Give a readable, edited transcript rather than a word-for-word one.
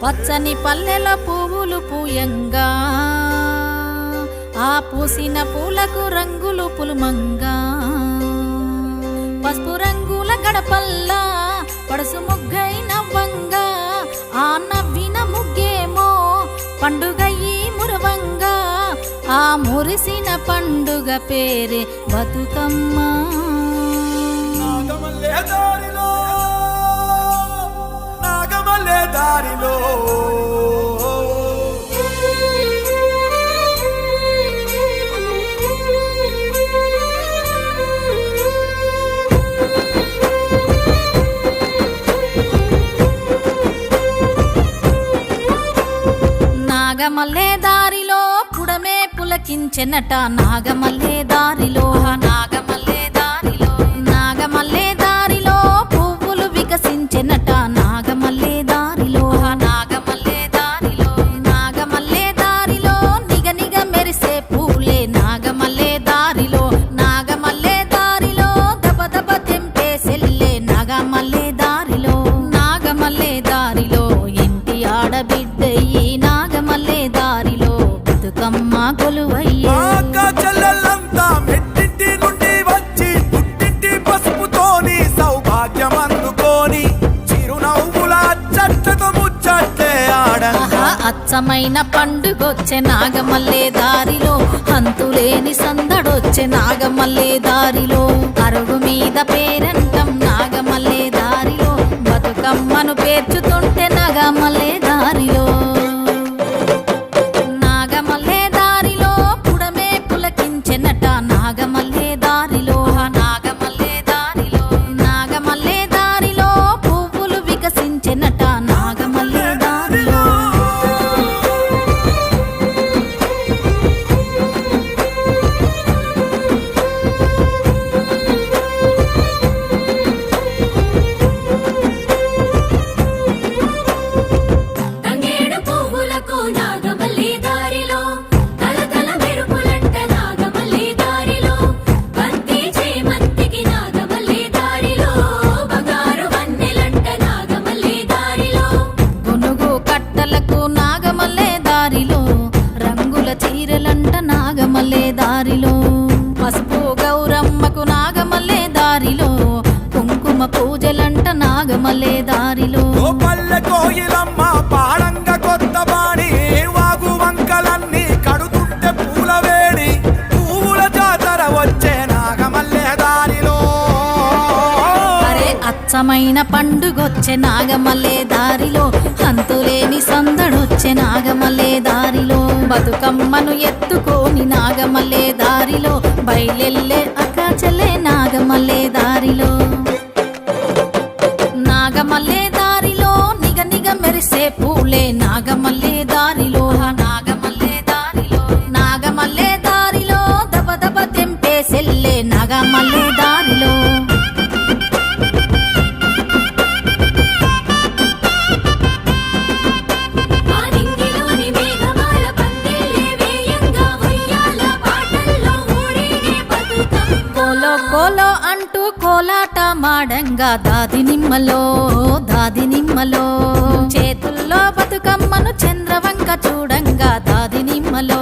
పచ్చని పల్లెల పువ్వులు పూయంగా ఆ పూసిన పూలకు రంగులు పులుమంగా పసుపు రంగుల గడపల్లా పడుసు ముగ్గై నవ్వంగా ఆ నవ్విన ముగ్గేమో పండుగయి మురవంగా ఆ మురిసిన పండుగ పేరే బతుకమ్మ. దారిలో నాగమల్లే దారిలో పుడమే పులకించెనట నాగమల్లే దారిలో నాగమల్లే దారిలో నాగమల్లే దారిలో పువ్వులు వికసించెనట నాగమల్లే దారిలో నాగమల్లే దారిలో నాగమల్లే దారిలో నిగ నిగ మెరిసే పూలే నాగమల్లే దారిలో నాగమల్లే దారిలో దబ దబ తెంపే సెల్లే నాగమల్లే దారిలో నాగమల్లే దారిలో ఇంటి ఆడబిడ్డయ్యి నాగమల్లే దారిలో బతుకమ్మ కొలువయ్యే. చెల్లెళ్ళంతా మెట్టింటి నుండి వచ్చి పుట్టింటి పసుపుతోని సౌభాగ్యం అందుకోని చిరునవ్వుల చట్టతో ముచ్చట్లే ఆడంగా అచ్చమైన పండుగొచ్చే నాగమల్లే దారిలో హంతులేని సందడొచ్చే నాగమల్లే దారిలో అరుగు మీద పేరంటం నాగమల్లే దారిలో బతుకమ్మను పేర్చుతుంటే నాగమల్లే దారిలో నాగమల్లే దారిలో పుడమే పులకించెనట నాగమల్లే దారిలో నాగమల్లే దారిలో నాగమల్లే దారిలో పువ్వులు వికసించెనట నాగమల్లే దారిలో తంగేడు పువ్వులకు నాగమల్లే దారిలో తలతల మెరుపులంట నాగమల్లే దారిలో బంతి చేమంతికి నాగమల్లే దారిలో బంగారు వన్నెలంట నాగమల్లే దారిలో గునుగు కట్టలకు నాగమల్లే దారిలో రంగుల చీరలంట నాగమల్లే దారిలో పసుపు గౌరమ్మకు నాగమల్లే దారిలో కుంకుమ పూజలంట నాగమల్లే దారిలో ఓ పల్లె కోయిలమ్మ పాడంగ కొత్త బాణి వాగు వంకలన్నీ కడుతుంటే పూల వేడి పువ్వుల జాతర వచ్చే నాగమల్లె దారిలో అరే అచ్చమైన పండుగొచ్చే నాగమల్లే దారిలో హంతులేని సందడొచ్చే నాగమల్లే దారిలో బతుకమ్మను ఎత్తుకోని నాగమల్లే దారిలో బయలెల్లే అక్కాచెల్లే నాగమల్లే దారిలో నాగమల్లే దారిలో నిగ నిగ మెరిసే పూలే నాగమల్లే దారిలో నాగమల్లే దారిలో నాగమల్లే దారిలో దబ దబ తెంపే సెల్లే నాగమల్లే దారిలో ఆ నింగిలోని మేఘమాల పందిళ్ళే వేయంగా ఉయ్యాల పాటల్లో ఊరేగే బతుకమ్మ కోలో కోలో అంటూ కోలాట మాడంగా దాది నిమ్మలో చేతుల్లో బతుకమ్మను చంద్రవంక చూడంగా దాది నిమ్మలో